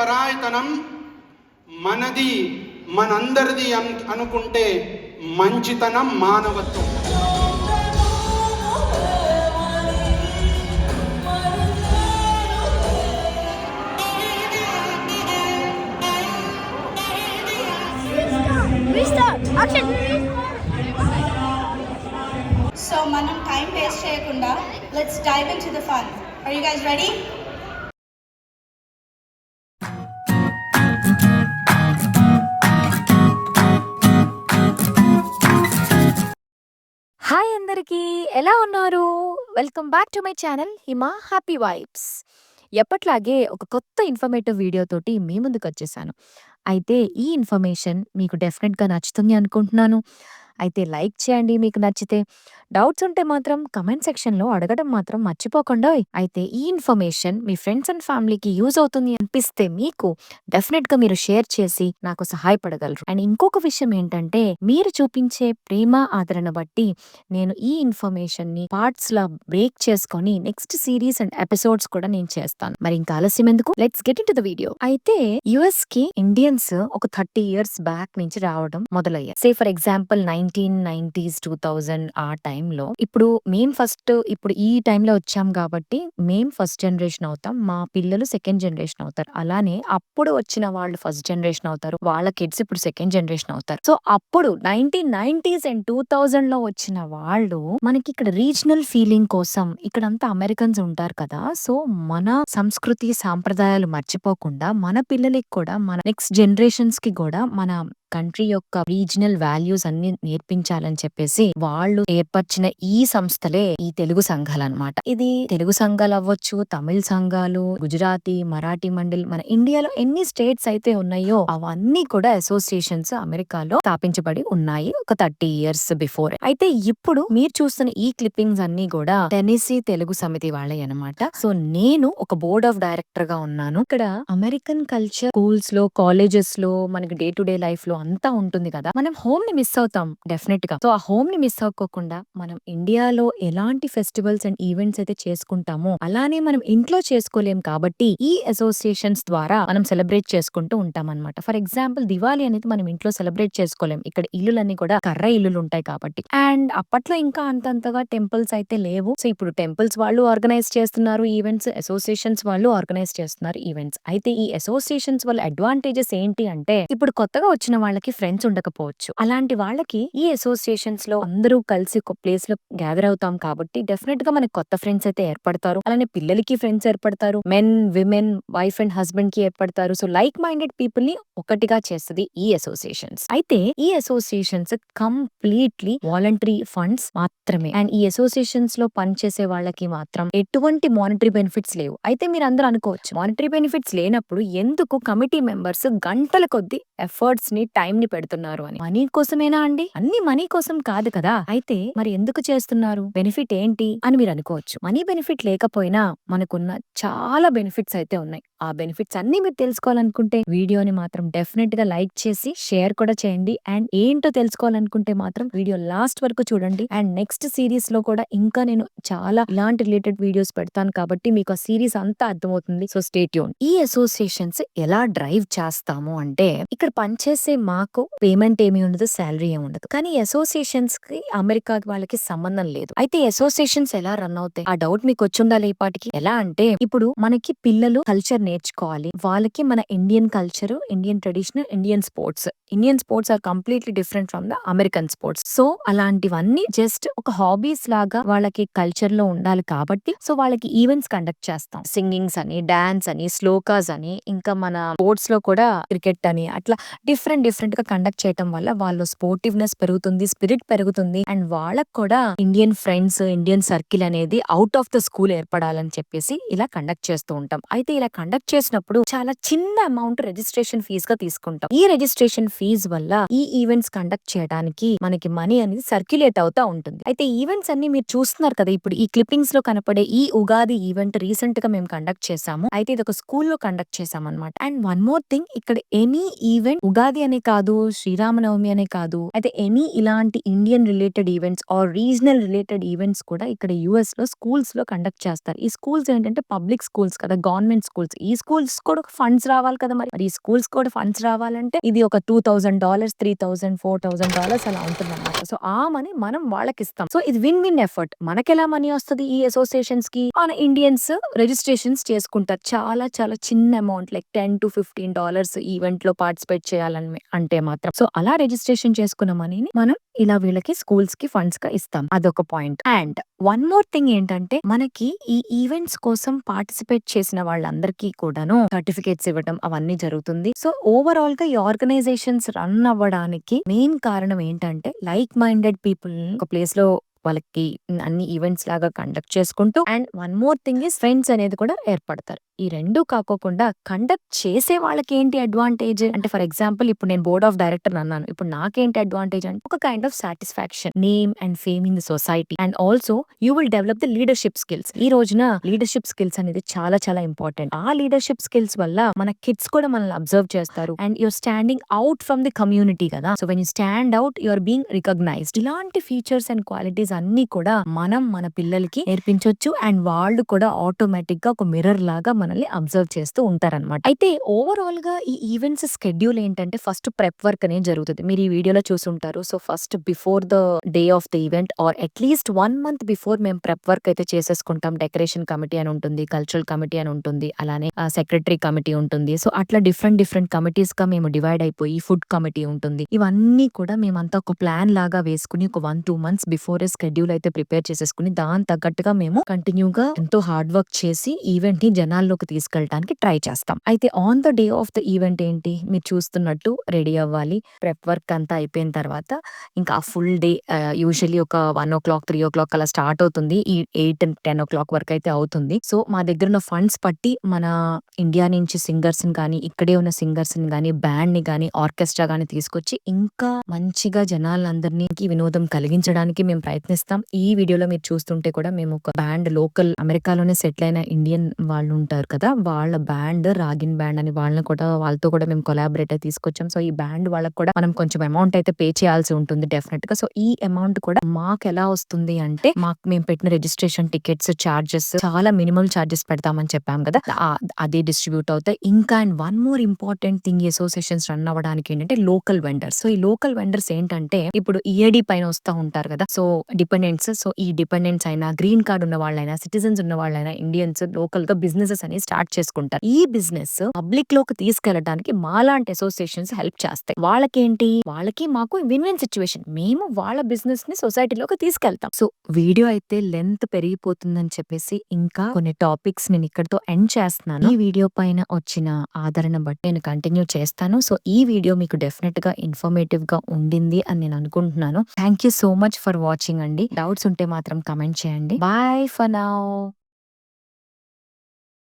పరాయతనం మనది మనందరిది అనుకుంటే మంచితనం మానవత్వం. So మనం టైం వేస్ట్ చేయకుండా let's dive into the fun. Are you guys ready? Hi అందరికీ, ఎలా ఉన్నారు? Welcome back to my channel Hima happy vibes. ఎప్పట్లాగే ఒక కొత్త ఇన్ఫర్మేటివ్ వీడియో తోటి మీ ముందుకు వచ్చేసాను. అయితే ఈ ఇన్ఫర్మేషన్ మీకు డెఫినెట్గా నచ్చుతుంది అనుకుంటున్నాను. అయితే లైక్ చేయండి మీకు నచ్చితే. డౌట్స్ ఉంటే మాత్రం కమెంట్ సెక్షన్లో అడగడం మాత్రం మర్చిపోకుండా. అయితే ఈ ఇన్ఫర్మేషన్ మీ ఫ్రెండ్స్ అండ్ ఫ్యామిలీకి యూజ్ అవుతుంది అనిపిస్తే మీకు డెఫినెట్గా మీరు షేర్ చేసి నాకు సహాయపడగలరు. అండ్ ఇంకొక విషయం ఏంటంటే, మీరు చూపించే ప్రేమ ఆదరణ బట్టి నేను ఈ ఇన్ఫర్మేషన్ ని పార్ట్స్ లా బ్రేక్ చేసుకొని నెక్స్ట్ సిరీస్ అండ్ ఎపిసోడ్స్ కూడా నేను చేస్తాను. మరి ఇంకా ఆలస్యం ఎందుకు, let's get in to the video. అయితే యుఎస్ కి ఇండియన్స్ ఒక 30 years బ్యాక్ నుంచి రావడం మొదలయ్యాయి. సే ఫర్ ఎగ్జాంపుల్ 1990s 2000 ఆ టైంలో, ఇప్పుడు ఈ టైంలో వచ్చాం కాబట్టి మేం ఫస్ట్ జనరేషన్ అవుతాం, మా పిల్లలు సెకండ్ జనరేషన్ అవుతారు. అలానే అప్పుడు వచ్చిన వాళ్ళు ఫస్ట్ జనరేషన్ అవుతారు, వాళ్ళ కిడ్స్ ఇప్పుడు సెకండ్ జనరేషన్ అవుతారు. సో అప్పుడు 1990s అండ్ 2000 లో వచ్చిన వాళ్ళు మనకి ఇక్కడ రీజనల్ ఫీలింగ్ కోసం, ఇక్కడంతా అమెరికన్స్ ఉంటారు కదా, సో మన సంస్కృతి సాంప్రదాయాలు మర్చిపోకుండా మన పిల్లలకి కూడా, మన నెక్స్ట్ జనరేషన్స్ కి కూడా మన కంట్రీ యొక్క రీజనల్ వాల్యూస్ అన్ని నేర్పించాలని చెప్పేసి వాళ్ళు ఏర్పరిచిన ఈ సంస్థలే ఈ తెలుగు సంఘాలు అన్నమాట. ఇది తెలుగు సంఘాలు అవ్వచ్చు, తమిళ సంఘాలు, గుజరాతీ, మరాఠీ మండలి, మన ఇండియాలో ఎన్ని స్టేట్స్ అయితే ఉన్నాయో అవన్నీ కూడా అసోసియేషన్స్ అమెరికాలో స్థాపించబడి ఉన్నాయి ఒక 30 years బిఫోర్. అయితే ఇప్పుడు మీరు చూస్తున్న ఈ క్లిప్పింగ్స్ అన్ని కూడా టెనెసీ తెలుగు సమితి వాళ్ళే అన్నమాట. సో నేను ఒక బోర్డ్ ఆఫ్ డైరెక్టర్ గా ఉన్నాను. ఇక్కడ అమెరికన్ కల్చర్ స్కూల్స్ లో, కాలేజెస్ లో, మనకి డే టు డే లైఫ్ లో అంతా ఉంటుంది కదా, మనం హోమ్ ని మిస్ అవుతాం డెఫినెట్ గా. సో ఆ హోమ్ ని మిస్ అవ్వకుండా మనం ఇండియాలో ఎలాంటి ఫెస్టివల్స్ అండ్ ఈవెంట్స్ అయితే చేసుకుంటామో అలానే మనం ఇంట్లో చేసుకోలేం కాబట్టి ఈ అసోసియేషన్స్ ద్వారా మనం సెలబ్రేట్ చేసుకుంటూ ఉంటాం అనమాట. ఫర్ ఎగ్జాంపుల్ దివాళీ అనేది మనం ఇంట్లో సెలబ్రేట్ చేసుకోలేం, ఇక్కడ ఇల్లులన్నీ కూడా కర్ర ఇల్లులు ఉంటాయి కాబట్టి. అండ్ అప్పట్లో ఇంకా అంతంతగా టెంపుల్స్ అయితే లేవు. సో ఇప్పుడు టెంపుల్స్ వాళ్ళు ఆర్గనైజ్ చేస్తున్నారు ఈవెంట్స్, అసోసియేషన్స్ వాళ్ళు ఆర్గనైజ్ చేస్తున్నారు ఈవెంట్స్. అయితే ఈ అసోసియేషన్స్ వల్ల అడ్వాంటేజెస్ ఏంటి అంటే, ఇప్పుడు కొత్తగా వచ్చిన వాళ్ళకి ఫ్రెండ్స్ ఉండకపోవచ్చు, అలాంటి వాళ్ళకి ఈ అసోసియేషన్స్ లో అందరూ కలిసి ఒక ప్లేస్ లో గ్యాదర్ అవుతాం కాబట్టి డెఫినెట్ గా మనకి కొత్త ఫ్రెండ్స్ అయితే ఏర్పడతారు. అలానే పిల్లలకి ఫ్రెండ్స్ ఏర్పడతారు, men, women, wife and husband కి ఏర్పడతారు. సో లైక్ మైండెడ్ పీపుల్ ని ఒకటిగా చేస్తుంది ఈ అసోసియేషన్స్. అయితే ఈ అసోసియేషన్స్ కంప్లీట్లీ వాలంటరీ ఫండ్స్ మాత్రమే. అండ్ ఈ అసోసియేషన్స్ లో పనిచేసే వాళ్ళకి మాత్రం ఎటువంటి మానిటరీ బెనిఫిట్స్ లేవు. అయితే మీరు అందరూ అనుకోవచ్చు, మానిటరీ బెనిఫిట్స్ లేనప్పుడు ఎందుకు కమిటీ మెంబర్స్ గంటల కొద్ది ఎఫర్ట్స్ ని, టైం ని పెడుతున్నారు అని? మనీ కోసమేనా అండి? అన్ని మనీ కోసం కాదు కదా. అయితే మరి ఎందుకు చేస్తున్నారు, బెనిఫిట్ ఏంటి అని మీరు అనుకోవచ్చు. మనీ బెనిఫిట్ లేకపోయినా మనకున్న చాలా బెనిఫిట్స్ అయితే ఉన్నాయి. ఆ బెనిఫిట్స్ అన్ని మీరు తెలుసుకోవాలనుకుంటే వీడియోని మాత్రం డెఫినెట్ గా లైక్ చేసి షేర్ కూడా చేయండి. అండ్ ఏంటో తెలుసుకోవాలనుకుంటే మాత్రం వీడియో లాస్ట్ వరకు చూడండి. అండ్ నెక్స్ట్ సిరీస్ లో కూడా ఇంకా నేను చాలా ఇలాంటి రిలేటెడ్ వీడియోస్ పెడతాను కాబట్టి మీకు ఆ సిరీస్ అంతా అర్థమవుతుంది. So stay tune. ఈ అసోసియేషన్స్ ఎలా డ్రైవ్ చేస్తాము అంటే, ఇక్కడ పనిచేసే మాకు పేమెంట్ ఏమి ఉండదు, శాలరీ ఏమి ఉండదు. కానీ అసోసియేషన్స్ కి అమెరికా వాళ్ళకి సంబంధం లేదు. అయితే అసోసియేషన్స్ ఎలా రన్ అవుతాయి, ఆ డౌట్ మీకు వచ్చుండాలి ఈ పాటికి. ఎలా అంటే, ఇప్పుడు మనకి పిల్లలు కల్చర్ నేర్చుకోవాలి, వాళ్ళకి మన Indian culture, Indian traditional, Indian sports are completely different from the American sports. So అలాంటివన్నీ జస్ట్ ఒక హాబీస్ లాగా వాళ్ళకి కల్చర్ లో ఉండాలి కాబట్టి, సో వాళ్ళకి ఈవెంట్స్ కండక్ట్ చేస్తాం. సింగింగ్స్ అని, డాన్స్ అని, స్లోకాస్ అని, ఇంకా మన స్పోర్ట్స్ లో కూడా క్రికెట్ అని, అట్లా డిఫరెంట్ గా కండక్ట్ చేయడం వల్ల వాళ్ళు స్పోర్టివ్నెస్ పెరుగుతుంది, స్పిరిట్ పెరుగుతుంది. అండ్ వాళ్ళకు కూడా ఇండియన్ ఫ్రెండ్స్, ఇండియన్ సర్కిల్ అనేది అవుట్ ఆఫ్ ద స్కూల్ ఏర్పడాలని చెప్పేసి ఇలా కండక్ట్ చేస్తూ ఉంటాం. అయితే ఇలా కండక్ట్ చేసినప్పుడు చాలా చిన్న అమౌంట్ రిజిస్ట్రేషన్ ఫీజ్ గా తీసుకుంటాం. ఈ రిజిస్ట్రేషన్ ఫీజ్ వల్ల ఈ ఈవెంట్స్ కండక్ట్ చేయడానికి మనకి మనీ అనేది సర్క్యులేట్ అవుతా ఉంటుంది. అయితే ఈవెంట్స్ అన్ని మీరు చూస్తున్నారు కదా, ఇప్పుడు ఈ క్లిప్పింగ్స్ లో కనపడే ఈ ఉగాది ఈవెంట్ రీసెంట్ గా మేము కండక్ట్ చేసాము. అయితే ఇది ఒక స్కూల్లో కండక్ట్ చేసాం అనమాట. అండ్ వన్ మోర్ థింగ్, ఇక్కడ ఎనీ ఈవెంట్, ఉగాది అనే కాదు, శ్రీరామనవమి అనే కాదు, అయితే ఎనీ ఇలాంటి Indian related events or regional related events కూడా ఇక్కడ యుఎస్ లో స్కూల్స్ లో కండక్ట్ చేస్తారు. ఈ స్కూల్స్ ఏంటంటే పబ్లిక్ స్కూల్స్ కదా, గవర్నమెంట్ స్కూల్స్. ఈ ఈ స్కూల్స్ కూడా ఫండ్స్ రావాలి కదా, మరి ఈ స్కూల్స్ కూడా ఫండ్స్ రావాలంటే ఇది ఒక $2,000, $3,000, $4,000 అలా ఉంటుంది అనమాట. సో ఆ మనీ మనం వాళ్ళకి ఇస్తాం. సో ఇది విన్ విన్ ఎఫర్ట్. మనకెలా మనీ వస్తుంది ఈ అసోసియేషన్స్ కి, మన ఇండియన్స్ రిజిస్ట్రేషన్స్ చేసుకుంటారు. చాలా చాలా చిన్న అమౌంట్, లైక్ $10 to $15 ఈవెంట్ లో పార్టిసిపేట్ చేయాలని అంటే మాత్రం. సో అలా రిజిస్ట్రేషన్ చేసుకున్న మనీని మనం ఇలా వీళ్ళకి స్కూల్స్ కి ఫండ్స్ గా ఇస్తాం. అదొక point. And one more thing ఏంటంటే, మనకి ఈ ఈవెంట్స్ కోసం పార్టిసిపేట్ చేసిన వాళ్ళందరికీ కూడాను సర్టిఫికేట్స్ ఇవ్వడం అవన్నీ జరుగుతుంది. సో ఓవరాల్ గా ఈ ఆర్గనైజేషన్స్ రన్ అవ్వడానికి మెయిన్ కారణం ఏంటంటే, లైక్ మైండెడ్ పీపుల్ ఒక ప్లేస్ లో వాళ్ళకి అన్ని ఈవెంట్స్ లాగా కండక్ట్ చేసుకుంటూ, and one more thing is friends అనేది కూడా ఏర్పడతారు. ఈ రెండు కాకోకుండా కండక్ట్ చేసే వాళ్ళకి ఏంటి అడ్వాంటేజ్ అంటే, ఫర్ ఎగ్జాంపుల్ ఇప్పుడు నేను బోర్డ్ ఆఫ్ డైరెక్టర్ అన్నాను, ఇప్పుడు నాకేంటి అడ్వాంటేజ్ అంటే ఒక kind of satisfaction, name and fame in the society, and also you will develop the leadership skills. ఈ రోజున లీడర్షిప్ స్కిల్స్ అనేది చాలా చాలా ఇంపార్టెంట్. ఆ లీడర్షిప్ స్కిల్స్ వల్ల మన కిడ్స్ కూడా మనల్ని అబ్జర్వ్ చేస్తారు, and you're standing out from the community కదా. So when you stand out, you are being recognized. ఇలాంటి ఫీచర్స్ అండ్ క్వాలిటీస్ అన్ని కూడా మనం మన పిల్లలకి నేర్పించవచ్చు, అండ్ వాళ్ళు కూడా ఆటోమేటిక్ గా ఒక మిర్రర్ లాగా మనల్ని అబ్జర్వ్ చేస్తూ ఉంటారన్నమాట. అయితే ఓవరాల్ గా ఈ ఈవెంట్స్ షెడ్యూల్ ఏంటంటే, ఫస్ట్ ప్రెప్ వర్క్ అనేది జరుగుతుంది. మీరు ఈ వీడియోలో చూసుంటారు. So first before the day of the event are at least 1 month before మేము ప్రెప్ వర్క్ అయితే చేసేసుకుంటాం. డెకరేషన్ కమిటీ అని ఉంటుంది, కల్చరల్ కమిటీ అని ఉంటుంది, అలానే సెక్రటరీ కమిటీ ఉంటుంది. సో అట్లా డిఫరెంట్ కమిటీస్ గా మేము డివైడ్ అయిపోయి ఫుడ్ కమిటీ ఉంటుంది. ఇవన్నీ కూడా మేమంతా ఒక ప్లాన్ లాగా వేసుకుని ఒక 1-2 months బిఫోర్ షెడ్యూల్ అయితే ప్రిపేర్ చేసేసుకుని, దాని తగ్గట్టుగా మేము కంటిన్యూగా ఎంతో హార్డ్ వర్క్ చేసి ఈవెంట్ ని జనాల్లోకి తీసుకెళ్ళడానికి ట్రై చేస్తాం. అయితే on the day of the event ఏంటి, మీరు చూస్తున్నట్టు రెడీ అవ్వాలి. ప్రెప్ వర్క్ అంతా అయిపోయిన తర్వాత ఇంకా ఆ ఫుల్ డే యూజువల్లీ ఒక 1 o'clock 3 o'clock అలా స్టార్ట్ అవుతుంది. ఈ 8 and 10 o'clock వరకు అయితే అవుతుంది. సో మా దగ్గర ఉన్న ఫండ్స్ పట్టి మన ఇండియా నుంచి సింగర్స్ ని కానీ, ఇక్కడే ఉన్న సింగర్స్ ని కానీ, బ్యాండ్ ని కానీ, ఆర్కెస్ట్రా గానీ తీసుకొచ్చి ఇంకా మంచిగా జనాలందరినీ వినోదం కలిగించడానికి మేము ప్రయత్నిస్తాం. ఈ వీడియోలో మీరు చూస్తుంటే కూడా మేము ఒక బ్యాండ్, లోకల్ అమెరికాలోనే సెటిల్ అయిన ఇండియన్ వాళ్ళు ఉంటారు కదా, వాళ్ళ బ్యాండ్ రాగిన్ బ్యాండ్ అని, వాళ్ళతో కూడా మేము కొలాబరేట్ అయితే తీసుకొచ్చాం. సో ఈ బ్యాండ్ వాళ్ళకి కూడా మనం కొంచెం అమౌంట్ అయితే పే చేయాల్సి ఉంటుంది డెఫినెట్ గా. సో ఈ అమౌంట్ కూడా మాకు ఎలా వస్తుంది అంటే, మేము పెట్టిన రిజిస్ట్రేషన్ టికెట్స్ చార్జెస్ చాలా మినిమం చార్జెస్ పెడతామని చెప్పాం కదా, అదే డిస్ట్రిబ్యూట్ అవుతాయి. ఇంకా and one more important thing, ఈ అసోసియేషన్స్ రన్ అవ్వడానికి ఏంటంటే లోకల్ వెండర్స్. సో ఈ లోకల్ వెండర్స్ ఏంటంటే, ఇప్పుడు ఈఏడి పైన వస్తూ ఉంటారు కదా, సో డిపెండెంట్స్. సో ఈ డిపెండెంట్స్ అయినా, గ్రీన్ కార్డ్ ఉన్న వాళ్ళైనా, సిటిజన్స్ ఉన్న వాళ్ళైనా, ఇండియన్స్ లోకల్ గా బిజినెసెస్ అని స్టార్ట్ చేసుకుంటారు. ఈ బిజినెస్ పబ్లిక్ లోకి తీసుకెళ్లడానికి మాలాంటి అసోసియేషన్స్ హెల్ప్ చేస్తాయి. వాళ్ళకి మాకు విన్ విన్ సిచ్యువేషన్. మేము వాళ్ళ బిజినెస్ ని సొసైటీలోకి తీసుకెళ్తాం. సో వీడియో అయితే లెంత్ పెరిగిపోతుందని చెప్పేసి ఇంకా కొన్ని టాపిక్స్ నేను ఇక్కడతో ఎండ్ చేస్తున్నాను. ఈ వీడియో పైన వచ్చిన ఆదరణ బట్టి నేను కంటిన్యూ చేస్తాను. సో ఈ వీడియో మీకు డెఫినెట్ గా ఇన్ఫర్మేటివ్ గా ఉండింది అని నేను అనుకుంటున్నాను. Thank you so much for watching అండి. డౌట్స్ ఉంటే మాత్రం కమెంట్ చేయండి. Bye for now.